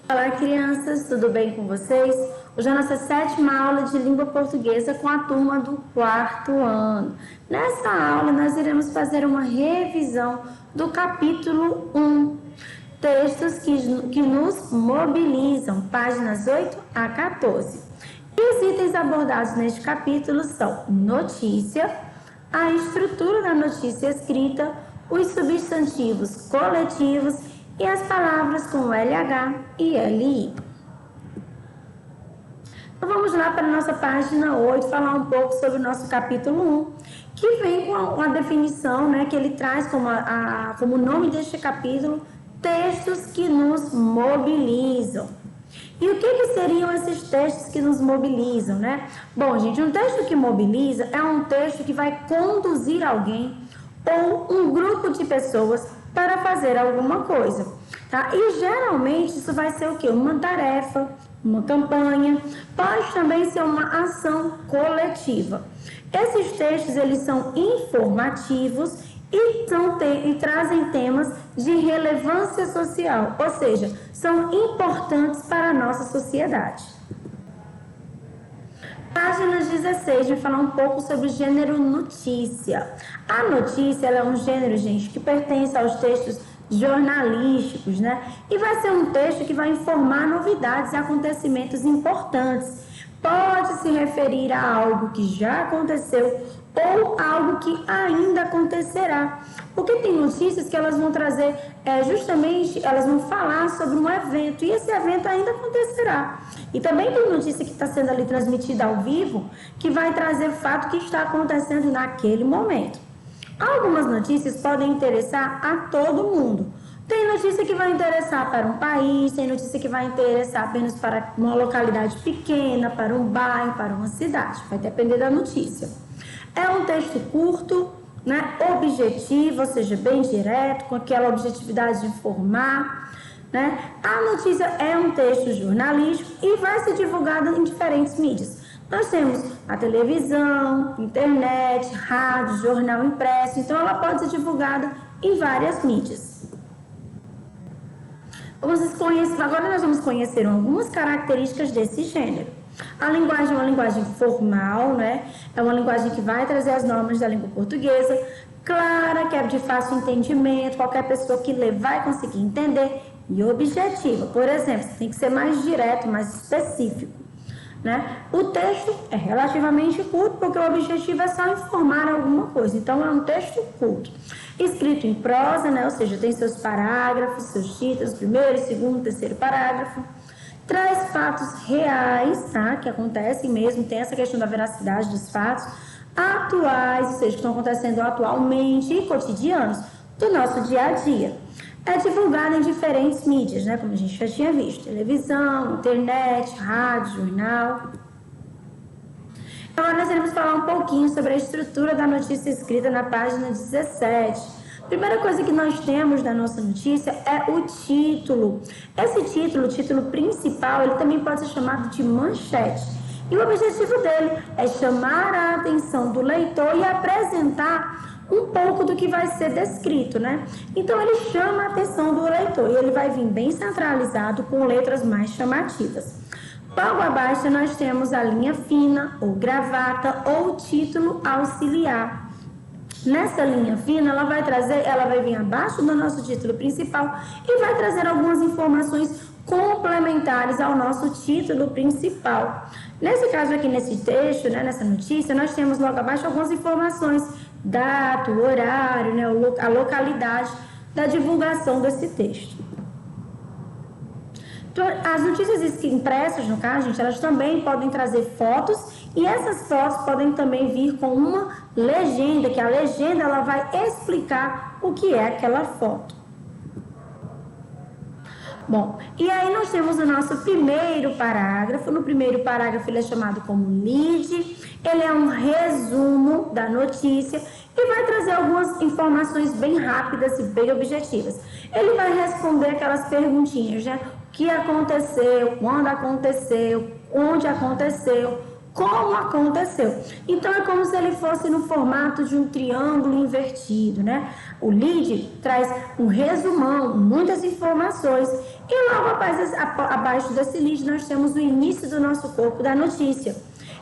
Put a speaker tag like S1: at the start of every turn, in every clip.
S1: Olá, crianças, tudo bem com vocês? Hoje é a nossa 7ª aula de língua portuguesa com a turma do 4º ano. Nessa aula, nós iremos fazer uma revisão do capítulo 1, textos que nos mobilizam, páginas 8 a 14. E os itens abordados neste capítulo são notícia, a estrutura da notícia escrita, os substantivos coletivos e as palavras com LH e LI. Então vamos lá para a nossa página 8, falar um pouco sobre o nosso capítulo 1, que vem com a definição, que ele traz como nome deste capítulo, textos que nos mobilizam. E o que seriam esses textos que nos mobilizam, Bom, gente, um texto que mobiliza é um texto que vai conduzir alguém ou um grupo de pessoas para fazer alguma coisa, tá? E geralmente isso vai ser o quê? Uma tarefa, uma campanha, pode também ser uma ação coletiva. Esses textos, eles são informativos e trazem temas de relevância social, ou seja, são importantes para a nossa sociedade. Página 16, vai falar um pouco sobre o gênero notícia. A notícia ela é um gênero, gente, que pertence aos textos jornalísticos, E vai ser um texto que vai informar novidades e acontecimentos importantes. Pode se referir a algo que já aconteceu ou algo que ainda acontecerá. Porque tem notícias que elas vão trazer, elas vão falar sobre um evento e esse evento ainda acontecerá. E também tem notícia que está sendo ali transmitida ao vivo, que vai trazer o fato que está acontecendo naquele momento. Algumas notícias podem interessar a todo mundo. Tem notícia que vai interessar para um país, tem notícia que vai interessar apenas para uma localidade pequena, para um bairro, para uma cidade. Vai depender da notícia. É um texto curto, objetivo, ou seja, bem direto, com aquela objetividade de informar, A notícia é um texto jornalístico e vai ser divulgado em diferentes mídias. Nós temos a televisão, internet, rádio, jornal impresso, então ela pode ser divulgada em várias mídias. Agora nós vamos conhecer algumas características desse gênero. A linguagem é uma linguagem formal, É uma linguagem que vai trazer as normas da língua portuguesa, clara, que é de fácil entendimento, qualquer pessoa que lê vai conseguir entender, e objetiva. Por exemplo, tem que ser mais direto, mais específico, O texto é relativamente curto, porque o objetivo é só informar alguma coisa, então é um texto curto. Escrito em prosa, Ou seja, tem seus parágrafos, seus títulos, primeiro, segundo, terceiro parágrafo. Traz fatos reais, Que acontecem mesmo, tem essa questão da veracidade dos fatos, atuais, ou seja, que estão acontecendo atualmente e cotidianos do nosso dia a dia. É divulgado em diferentes mídias, Como a gente já tinha visto, televisão, internet, rádio, jornal. Agora nós iremos falar um pouquinho sobre a estrutura da notícia escrita na página 17. Primeira coisa que nós temos na nossa notícia é o título. Esse título, o título principal, ele também pode ser chamado de manchete. E o objetivo dele é chamar a atenção do leitor e apresentar um pouco do que vai ser descrito, Então, ele chama a atenção do leitor e ele vai vir bem centralizado com letras mais chamativas. Logo abaixo, nós temos a linha fina, ou gravata, ou título auxiliar. Nessa linha fina, ela vai vir abaixo do nosso título principal e vai trazer algumas informações complementares ao nosso título principal. Nesse caso aqui, nesse texto, nessa notícia, nós temos logo abaixo algumas informações, data, horário, a localidade da divulgação desse texto. Então, as notícias impressas, no caso, gente, elas também podem trazer fotos e essas fotos podem também vir com uma legenda, que a legenda ela vai explicar o que é aquela foto. Bom, e aí nós temos o nosso primeiro parágrafo. No primeiro parágrafo ele é chamado como lead, ele é um resumo da notícia e vai trazer algumas informações bem rápidas e bem objetivas. Ele vai responder aquelas perguntinhas, O que aconteceu, quando aconteceu, onde aconteceu, como aconteceu. Então, é como se ele fosse no formato de um triângulo invertido, O lead traz um resumão, muitas informações, E logo abaixo desse lead nós temos o início do nosso corpo da notícia.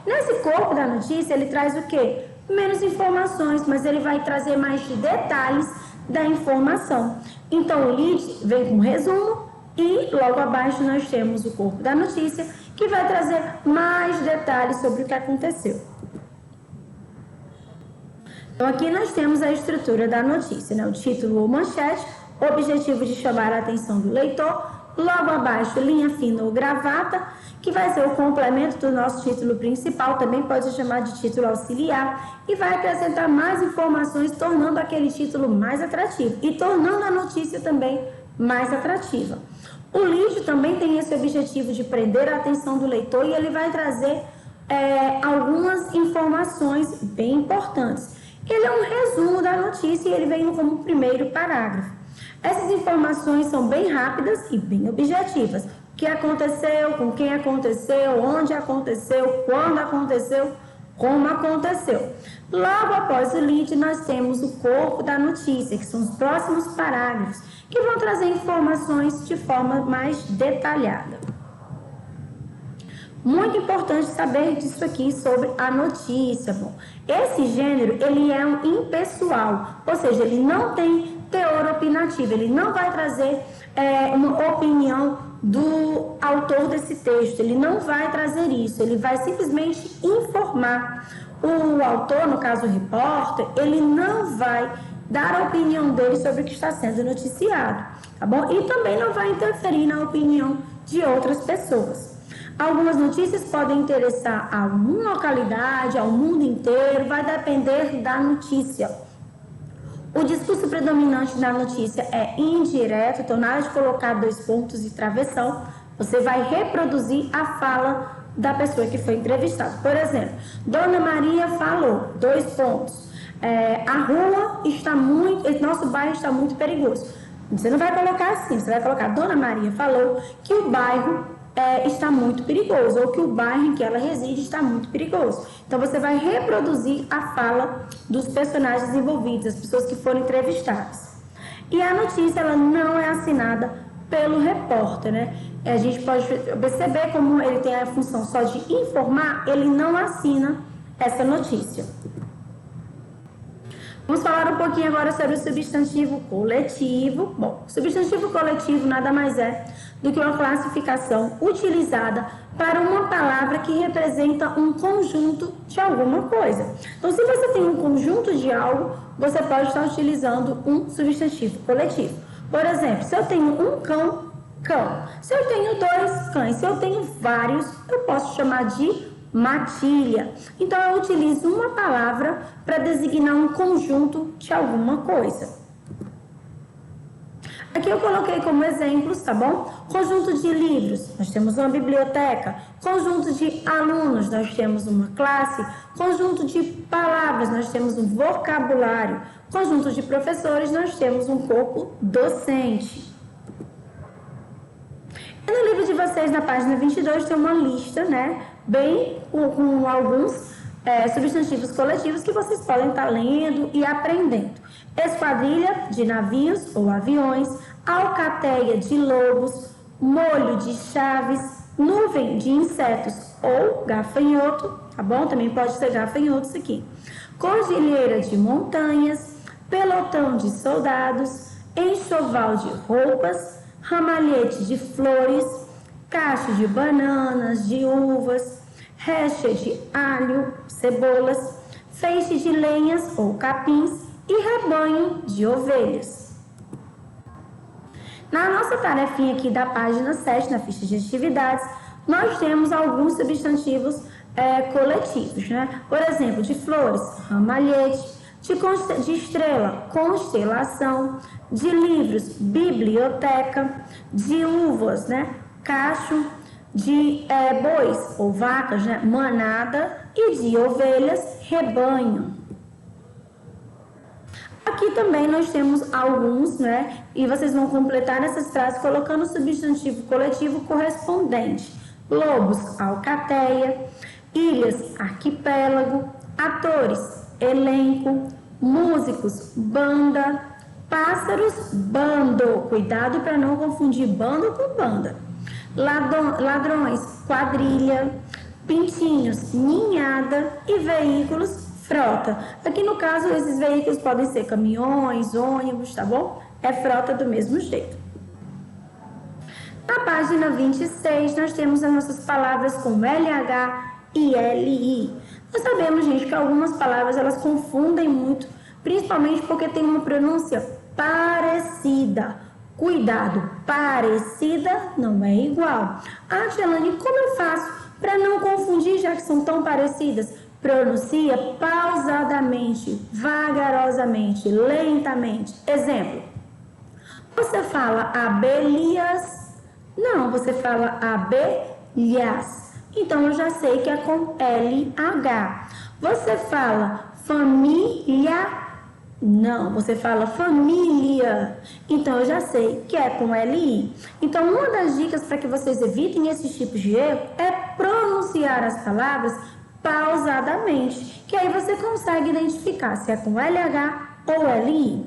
S1: Nesse corpo da notícia ele traz o quê? Menos informações, mas ele vai trazer mais detalhes da informação. Então o lead vem com resumo e logo abaixo nós temos o corpo da notícia, que vai trazer mais detalhes sobre o que aconteceu. Então aqui nós temos a estrutura da notícia, né? O título ou manchete, objetivo de chamar a atenção do leitor, logo abaixo linha fina ou gravata, que vai ser o complemento do nosso título principal, também pode ser chamado de título auxiliar, e vai acrescentar mais informações, tornando aquele título mais atrativo e tornando a notícia também mais atrativa. O lead também tem esse objetivo de prender a atenção do leitor e ele vai trazer algumas informações bem importantes. Ele é um resumo da notícia e ele vem como primeiro parágrafo. Essas informações são bem rápidas e bem objetivas. O que aconteceu, com quem aconteceu, onde aconteceu, quando aconteceu, como aconteceu. Logo após o lead, nós temos o corpo da notícia, que são os próximos parágrafos, que vão trazer informações de forma mais detalhada. Muito importante saber disso aqui sobre a notícia. Bom, esse gênero, ele é um impessoal, ou seja, ele não tem teor opinativo, ele não vai trazer uma opinião do autor desse texto, ele não vai trazer isso, ele vai simplesmente informar. O autor, no caso o repórter, ele não vai dar a opinião dele sobre o que está sendo noticiado, tá bom? E também não vai interferir na opinião de outras pessoas. Algumas notícias podem interessar a uma localidade, ao mundo inteiro, vai depender da notícia. O discurso predominante da notícia é indireto, então nada de colocar 2 pontos e travessão, você vai reproduzir a fala da pessoa que foi entrevistada. Por exemplo, Dona Maria falou, 2 pontos. A rua está nosso bairro está muito perigoso. Você não vai colocar assim, você vai colocar Dona Maria falou que o bairro está muito perigoso, ou que o bairro em que ela reside está muito perigoso. Então, você vai reproduzir a fala dos personagens envolvidos, as pessoas que foram entrevistadas. E a notícia, ela não é assinada pelo repórter, né? A gente pode perceber como ele tem a função só de informar, ele não assina essa notícia. Vamos falar um pouquinho agora sobre o substantivo coletivo. Bom, o substantivo coletivo nada mais é do que uma classificação utilizada para uma palavra que representa um conjunto de alguma coisa. Então, se você tem um conjunto de algo, você pode estar utilizando um substantivo coletivo. Por exemplo, se eu tenho um cão, cão. Se eu tenho 2 cães, se eu tenho vários, eu posso chamar de matilha. Então, eu utilizo uma palavra para designar um conjunto de alguma coisa. Aqui eu coloquei como exemplos, tá bom? Conjunto de livros, nós temos uma biblioteca. Conjunto de alunos, nós temos uma classe. Conjunto de palavras, nós temos um vocabulário. Conjunto de professores, nós temos um corpo docente. E no livro de vocês, na página 22, tem uma lista, né? Bem com alguns substantivos coletivos que vocês podem estar lendo e aprendendo. Esquadrilha de navios ou aviões, alcateia de lobos, molho de chaves, nuvem de insetos ou gafanhoto, tá bom? Também pode ser gafanhotos aqui. Cordilheira de montanhas, pelotão de soldados, enxoval de roupas, ramalhete de flores, cacho de bananas, de uvas, recha de alho, cebolas, feixe de lenhas ou capins e rebanho de ovelhas. Na nossa tarefinha aqui da página 7, na ficha de atividades, nós temos alguns substantivos coletivos, né? Por exemplo, de flores, ramalhete, de estrela, constelação, de livros, biblioteca, de uvas, né? Cacho, de bois ou vacas, né? Manada, e de ovelhas, rebanho. Aqui também nós temos alguns, né? E vocês vão completar essas frases colocando o substantivo coletivo correspondente. Lobos, alcateia, ilhas, arquipélago, atores, elenco, músicos, banda, Pássaros, bando. Cuidado para não confundir bando com banda. Ladrões, quadrilha. Pintinhos, ninhada. E veículos, frota. Aqui no caso, esses veículos podem ser caminhões, ônibus, tá bom? É frota do mesmo jeito. Na página 26, nós temos as nossas palavras com LH e LI. Nós sabemos, gente, que algumas palavras elas confundem muito, principalmente porque tem uma pronúncia parecida. Cuidado, parecida não é igual. Ah, Gelane, como eu faço para não confundir, já que são tão parecidas? Pronuncia pausadamente, vagarosamente, lentamente. Exemplo, você fala abelhas? Não, você fala abelhas. Então, eu já sei que é com LH. Você fala família? Não, você fala família. Então, eu já sei que é com LI. Então, uma das dicas para que vocês evitem esses tipos de erro é pronunciar as palavras pausadamente, que aí você consegue identificar se é com LH ou LI.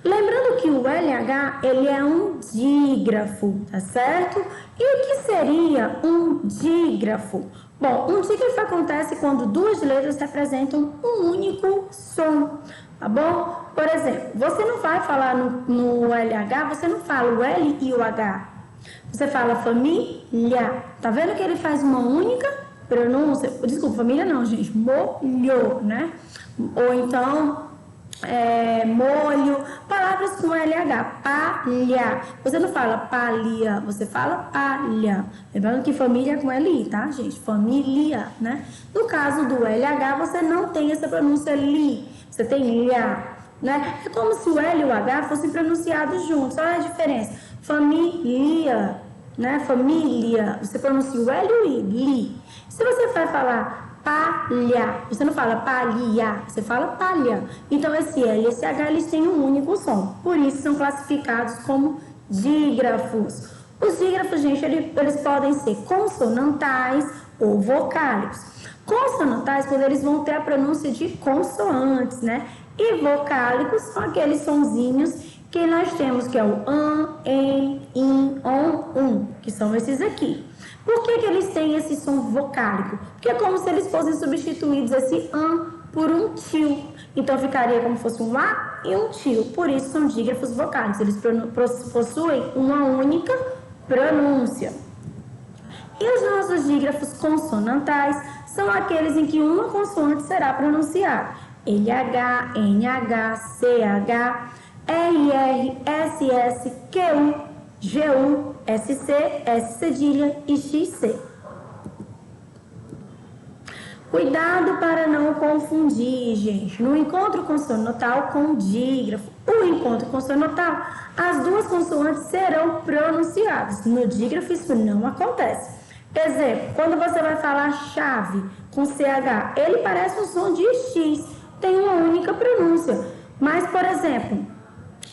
S1: Lembrando que o LH, ele é um dígrafo, tá certo? E o que seria um dígrafo? Bom, um dígrafo acontece quando duas letras representam um único som, tá bom? Por exemplo, você não vai falar no LH, você não fala o L e o H. Você fala família. Tá vendo que ele faz uma única pronúncia? Desculpa, família não, gente. Molho, né? Ou então... molho, palavras com LH, palha. Você não fala palha, você fala palha. Lembrando que família é com LI, tá, gente? Família, né? No caso do LH, você não tem essa pronúncia li, você tem lha, né? É como se o L e o H fossem pronunciados juntos. Olha a diferença. Família, né? Família, você pronuncia o L e o I, li. Se você vai falar palha, você não fala palha, você fala palha. Então, esse L e esse H, eles têm um único som. Por isso, são classificados como dígrafos. Os dígrafos, gente, eles podem ser consonantais ou vocálicos. Consonantais, quando eles vão ter a pronúncia de consoantes, né? E vocálicos são aqueles sonzinhos que nós temos, que é o an, em, in, on, que são esses aqui. Por que eles têm esse som vocálico? Porque é como se eles fossem substituídos, esse an, por um tio. Então, ficaria como se fosse um a e um tio. Por isso, são dígrafos vocálicos. Eles possuem uma única pronúncia. E os nossos dígrafos consonantais são aqueles em que uma consoante será pronunciada. LH, NH, CH, RR, SS, QU, GU, SC, S cedilha e XC. Cuidado para não confundir, gente. No encontro consonantal com dígrafo. O encontro consonantal, as duas consoantes serão pronunciadas. No dígrafo isso não acontece. Exemplo, quando você vai falar chave com CH, ele parece um som de X, tem uma única pronúncia. Mas, por exemplo,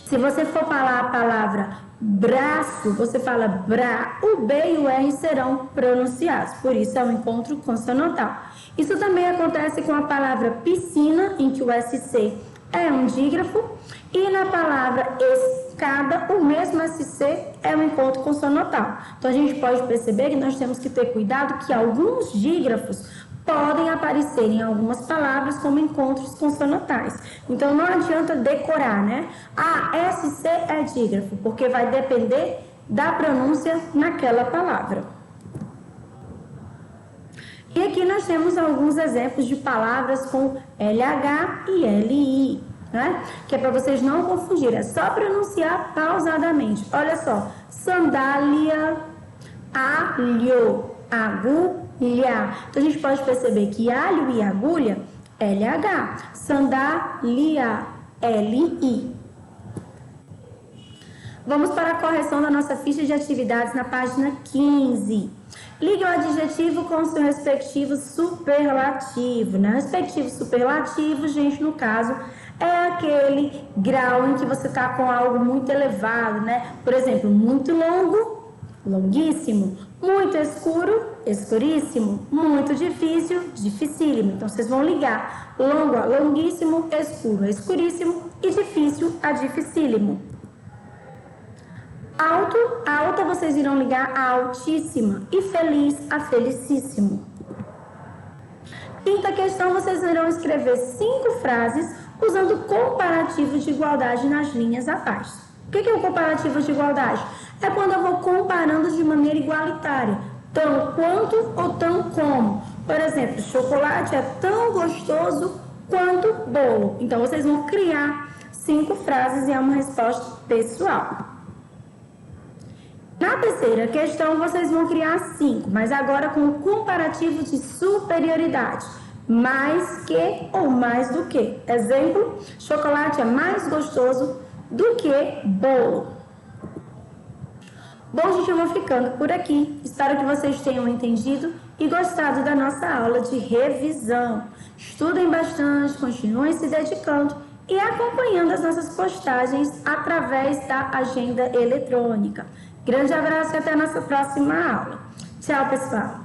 S1: se você for falar a palavra braço, você fala bra, o B e o R serão pronunciados, por isso é um encontro consonantal. Isso também acontece com a palavra piscina, em que o SC é um dígrafo, e na palavra escada, o mesmo SC é um encontro consonantal. Então, a gente pode perceber que nós temos que ter cuidado que alguns dígrafos podem aparecer em algumas palavras como encontros consonantais. Então, não adianta decorar, né? Ah, SC é dígrafo, porque vai depender da pronúncia naquela palavra. E aqui nós temos alguns exemplos de palavras com LH e LI, né? Que é para vocês não confundirem, é só pronunciar pausadamente. Olha só, sandália, alho, agulha. Então, a gente pode perceber que alho e agulha, LH. Sandália, LI. Vamos para a correção da nossa ficha de atividades na página 15. Ligue o adjetivo com o seu respectivo superlativo, né? Respectivo superlativo, gente, no caso, é aquele grau em que você está com algo muito elevado, né? Por exemplo, muito longo, longuíssimo, muito escuro, escuríssimo, muito difícil, dificílimo. Então, vocês vão ligar longo a longuíssimo, escuro a escuríssimo, e difícil a dificílimo. Alta vocês irão ligar a altíssima e feliz a felicíssimo. Quinta questão, vocês irão escrever 5 frases usando comparativos de igualdade nas linhas abaixo. O que é o comparativo de igualdade? É quando eu vou comparando de maneira igualitária, tão quanto ou tão como. Por exemplo, chocolate é tão gostoso quanto bolo. Então, vocês vão criar 5 frases e é uma resposta pessoal. Na terceira questão, vocês vão criar 5, mas agora com o comparativo de superioridade. Mais que ou mais do que. Exemplo, chocolate é mais gostoso do que bolo. Bom, gente, eu vou ficando por aqui. Espero que vocês tenham entendido e gostado da nossa aula de revisão. Estudem bastante, continuem se dedicando e acompanhando as nossas postagens através da agenda eletrônica. Grande abraço e até a nossa próxima aula. Tchau, pessoal!